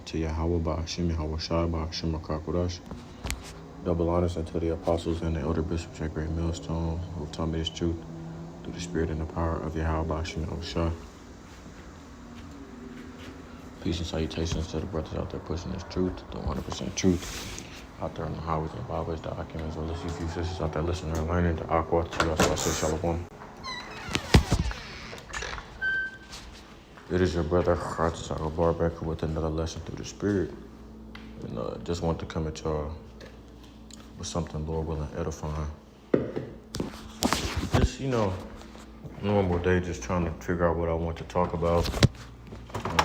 to Yahweh Ba'ashim Yahweh Shai Ba'ashim HaKakodash. Double honors unto the apostles and the elder bishops at Great Millstone who have taught me this truth through the spirit and the power of Yahweh Ba'ashim Yahweh Shai. Peace and salutations to the brothers out there pushing this truth, the 100% truth, out there on the highways and byways, the Akim, as well as you few sisters out there listening and learning, the Aqua, to us, I say Shalom. It is your brother, Khatsar Barbecker, with another lesson through the spirit. And just want to come at y'all with something, Lord willing, edifying. Just, normal day, just trying to figure out what I want to talk about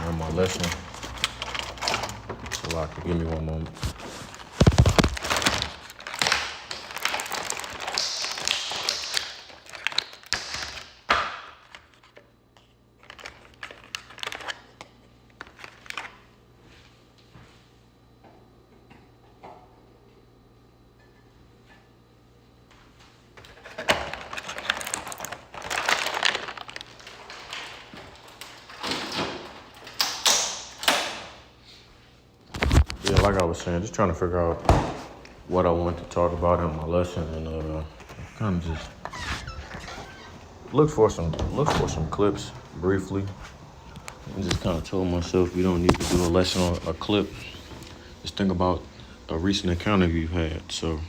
in my lesson. So, give me one moment. Yeah, like I was saying, just trying to figure out what I want to talk about in my lesson, and kind of just look for some clips briefly, and just kind of told myself you don't need to do a lesson on a clip. Just think about a recent encounter you've had. So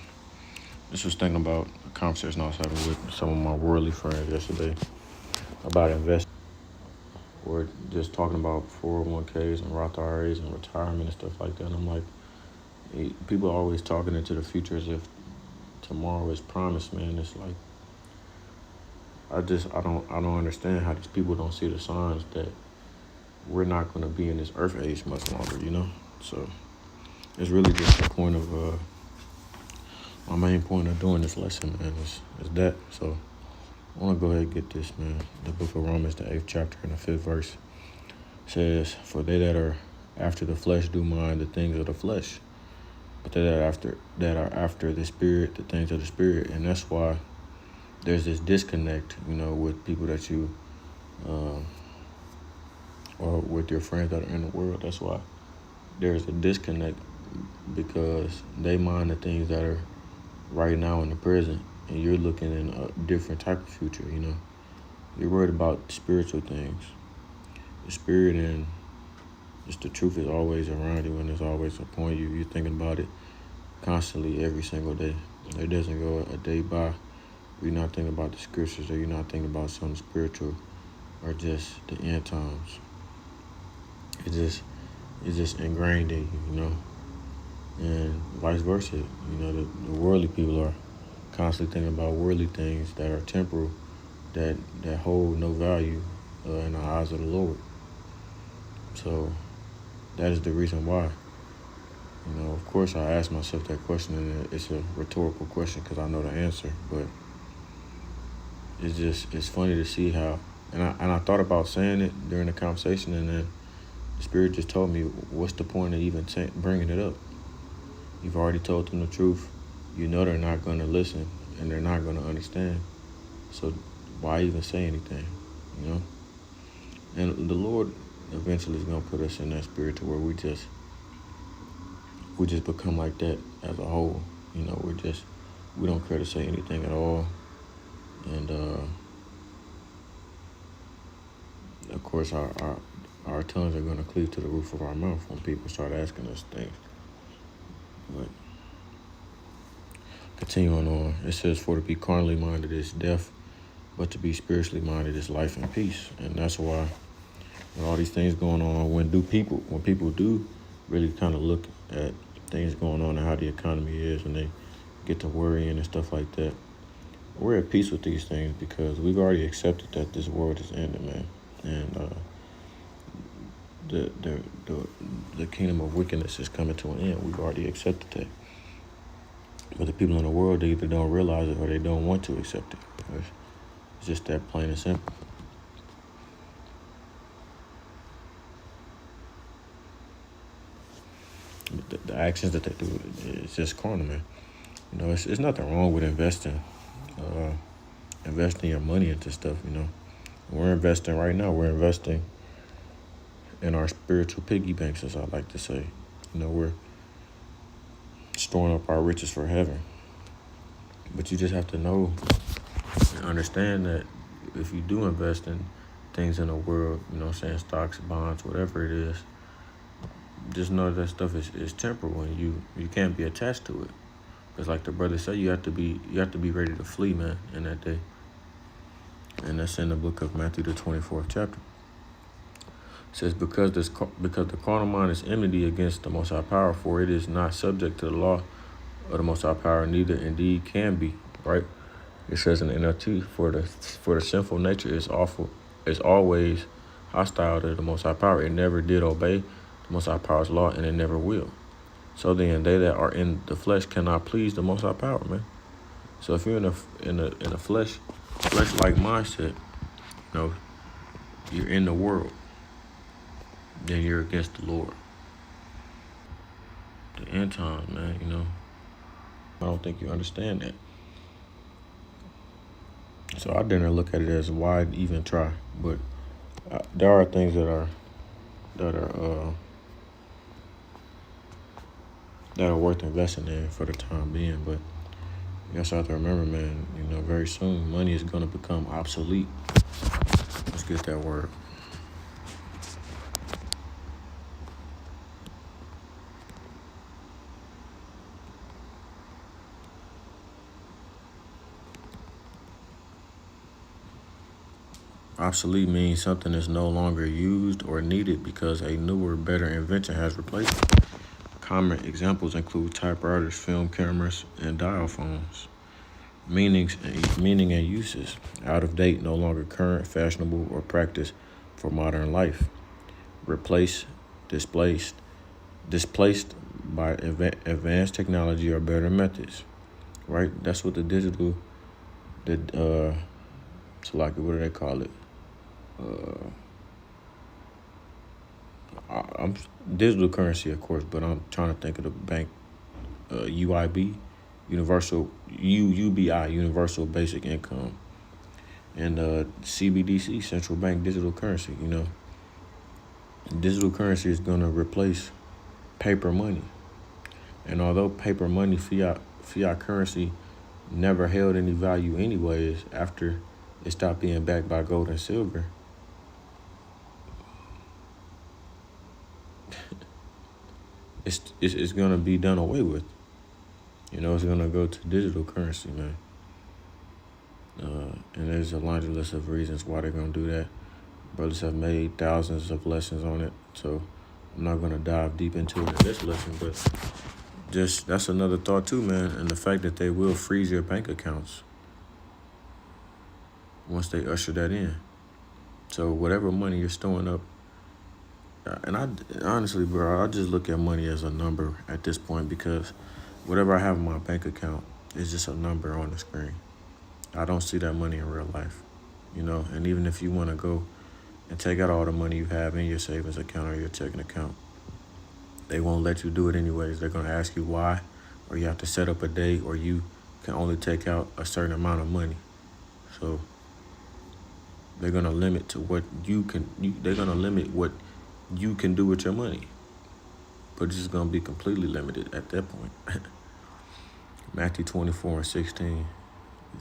this was thinking about a conversation I was having with some of my worldly friends yesterday about investing. We're just talking about 401ks and Roth IRAs and retirement and stuff like that. And I'm like, people are always talking into the future as if tomorrow is promised, man. It's like, I don't understand how these people don't see the signs that we're not going to be in this earth age much longer, So it's really just the point of, my main point of doing this lesson, man, is that. So I want to go ahead and get this, man. The book of Romans, the 8th chapter and the 5th verse says, "For they that are after the flesh do mind the things of the flesh, but they that are after the spirit, the things of the spirit." And that's why there's this disconnect, with people that you, or with your friends that are in the world. That's why there's a disconnect, because they mind the things that are right now in the present, and you're looking in a different type of future, You're worried about spiritual things. The spirit and just the truth is always around you, and it's always upon you. You're thinking about it constantly every single day. There doesn't go a day by where you're not thinking about the scriptures, or you're not thinking about something spiritual, or just the end times. It's just ingrained in you, And vice versa, the worldly people are constantly thinking about worldly things that are temporal, that hold no value in the eyes of the Lord. So that is the reason why. Of course, I ask myself that question, and it's a rhetorical question because I know the answer. But it's funny to see how, and I thought about saying it during the conversation, and then the Spirit just told me, what's the point of even bringing it up? You've already told them the truth. They're not going to listen, and they're not going to understand. So why even say anything, And the Lord eventually is going to put us in that spirit to where we just become like that as a whole. We don't care to say anything at all. And of course, our tongues are going to cleave to the roof of our mouth when people start asking us things. But continuing on, it says, "For to be carnally minded is death, but to be spiritually minded is life and peace." And that's why, with all these things going on, when people do really kind of look at things going on and how the economy is, and they get to worrying and stuff like that, we're at peace with these things because we've already accepted that this world is ending, man. And the kingdom of wickedness is coming to an end. We've already accepted that. But the people in the world, they either don't realize it or they don't want to accept it. It's just that plain and simple. The actions that they do, it's just carnal, man. It's nothing wrong with investing your money into stuff, We're investing right now. We're investing in our spiritual piggy banks, as I like to say. We're storing up our riches for heaven. But you just have to know and understand that if you do invest in things in the world, stocks, bonds, whatever it is, just know that stuff is temporal, and you can't be attached to it. Because like the brother said, you have to be ready to flee, man, in that day. And that's in the book of Matthew, the 24th chapter. It says, because the carnal mind is enmity against the Most High Power, for it is not subject to the law of the Most High Power, neither indeed can be. Right? It says in the NLT, for the sinful nature is always hostile to the Most High Power. It never did obey the Most High Power's law, and it never will. So then, they that are in the flesh cannot please the Most High Power, man. So if you're in a flesh-like mindset, you're in the world, then you're against the Lord. The end times, man, I don't think you understand that. So I didn't look at it as why even try, but there are things that are worth investing in for the time being. But you also have to remember, man, very soon money is going to become obsolete. Let's get that word. Obsolete means something is no longer used or needed because a newer, better invention has replaced it. Common examples include typewriters, film cameras, and dial phones. Meaning and uses: out of date, no longer current, fashionable, or practiced for modern life. Replaced, displaced by advanced technology or better methods. Right? That's what the digital, what do they call it? I'm digital currency, of course, but I'm trying to think of the bank, UIB, UBI, Universal Basic Income, and CBDC, Central Bank Digital Currency. Digital currency is going to replace paper money, and although paper money, fiat currency, never held any value anyways after it stopped being backed by gold and silver. It's going to be done away with. It's going to go to digital currency, man. And there's a laundry list of reasons why they're going to do that. Brothers have made thousands of lessons on it, so I'm not going to dive deep into it in this lesson, but just that's another thought too, man. And the fact that they will freeze your bank accounts once they usher that in. So whatever money you're storing up, and honestly, bro, I just look at money as a number at this point, because whatever I have in my bank account is just a number on the screen. I don't see that money in real life, and even if you want to go and take out all the money you have in your savings account or your checking account, they won't let you do it anyways. They're going to ask you why, or you have to set up a date, or you can only take out a certain amount of money. So they're going to limit to what they're going to limit what you can do with your money, but it's just going to be completely limited at that point. Matthew 24:16.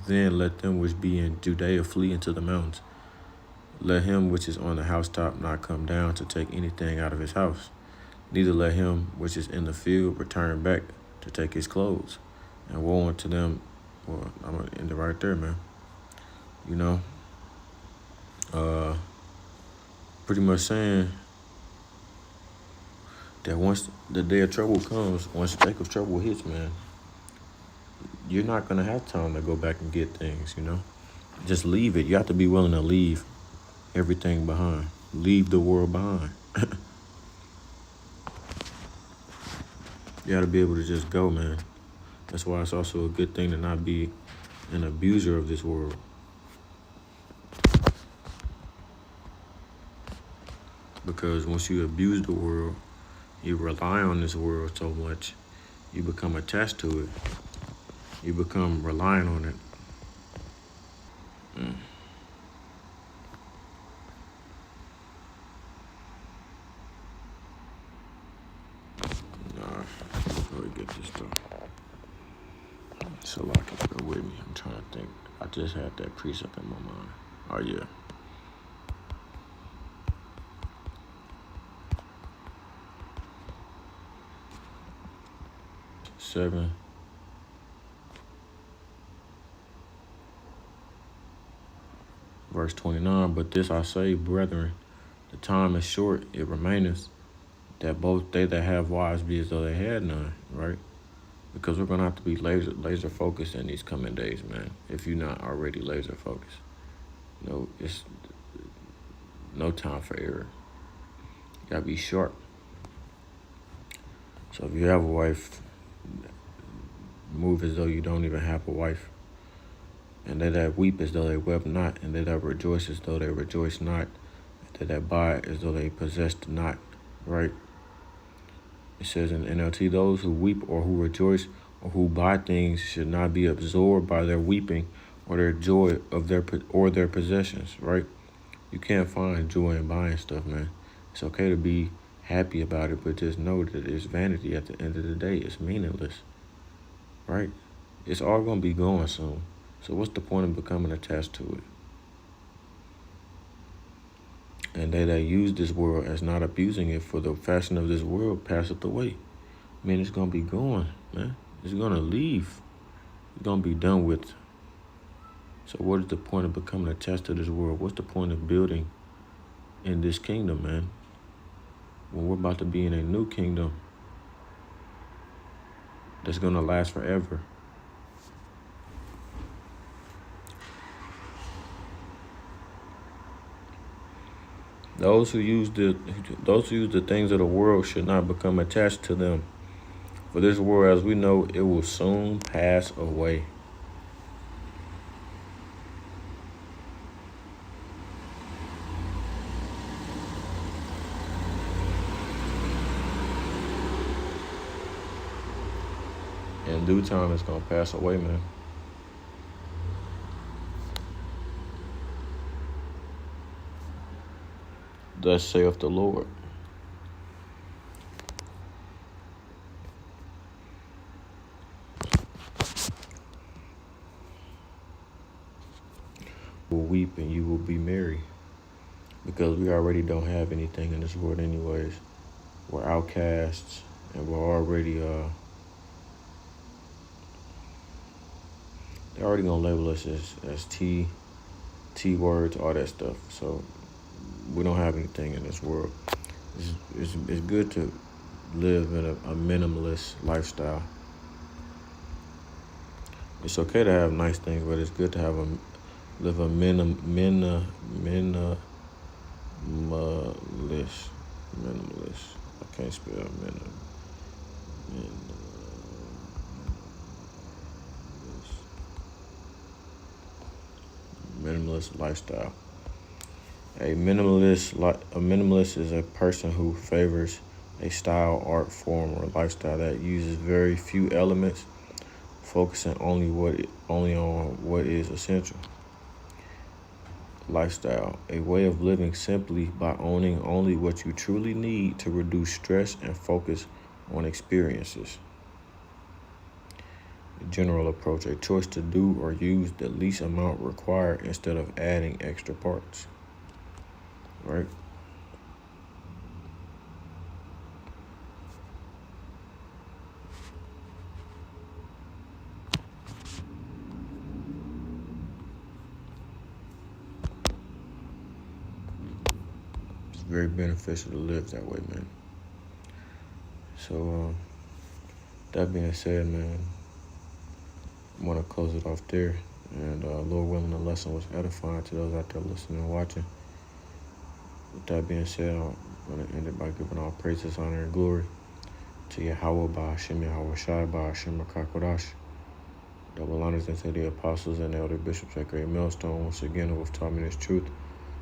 Then let them which be in Judea flee into the mountains. Let him which is on the housetop not come down to take anything out of his house. Neither let him which is in the field return back to take his clothes. And woe unto them. Well, I'm going to end it right there, man. Pretty much saying that once the day of trouble comes, once Jacob's trouble hits, man, you're not going to have time to go back and get things, Just leave it. You have to be willing to leave everything behind. Leave the world behind. You got to be able to just go, man. That's why it's also a good thing to not be an abuser of this world. Because once you abuse the world, you rely on this world so much, you become attached to it. You become reliant on it. this though. So like, go with me. I'm trying to think. I just had that precept in my mind. Oh yeah. Seven. Verse 29. But this I say, brethren, the time is short, it remaineth, that both they that have wives be as though they had none, right? Because we're gonna have to be laser focused in these coming days, man. If you're not already laser focused, it's no time for error. You gotta be sharp. So if you have a wife, move as though you don't even have a wife. And they that weep as though they wept not, and they that rejoice as though they rejoice not, and they that buy as though they possessed not, right? It says in NLT, those who weep or who rejoice or who buy things should not be absorbed by their weeping or their joy of their possessions, right? You can't find joy in buying stuff, man. It's okay to be happy about it, but just know that it's vanity at the end of the day. It's meaningless, right? It's all going to be going soon. So what's the point of becoming attached to it? And they that use this world as not abusing it, for the fashion of this world passeth away. Man, it's going to be going, man. It's going to leave. It's going to be done with. So what is the point of becoming attached to this world? What's the point of building in this kingdom, man? When we're about to be in a new kingdom that's going to last forever. Those who use the things of the world should not become attached to them. For this world, as we know, it will soon pass away. In due time, it's going to pass away, man. Thus saith the Lord. Will weep and you will be merry, because we already don't have anything in this world anyways. We're outcasts, and we're already they're already gonna label us as T words, all that stuff. So we don't have anything in this world. It's good to live in a minimalist lifestyle. It's okay to have nice things, but it's good to live a minimalist. I can't spell minimalist lifestyle. A minimalist is a person who favors a style, art form, or lifestyle that uses very few elements, focusing only on what is essential. Lifestyle, a way of living simply by owning only what you truly need to reduce stress and focus on experiences. A general approach, a choice to do or use the least amount required instead of adding extra parts. Right? It's very beneficial to live that way, man. So, that being said, man, I want to close it off there. And Lord willing, the lesson was edifying to those out there listening and watching. With that being said, I'm going to end it by giving all praises, honor, and glory to Yahweh, Ba'ashem Yahweh Shai, Ba'ashem Rakakodash. Double honors unto the apostles and the elder bishops at Great Millstone, once again, who have taught me this truth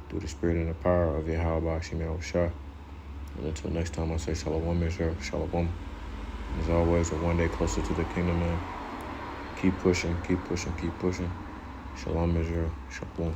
through the spirit and the power of Yahweh, Ba'ashem Yahweh Shai. And until next time, I say Shalom, Israel, Shalom. As always, we're one day closer to the kingdom, man. Keep pushing, keep pushing, keep pushing. Shalom, Israel, Shalom.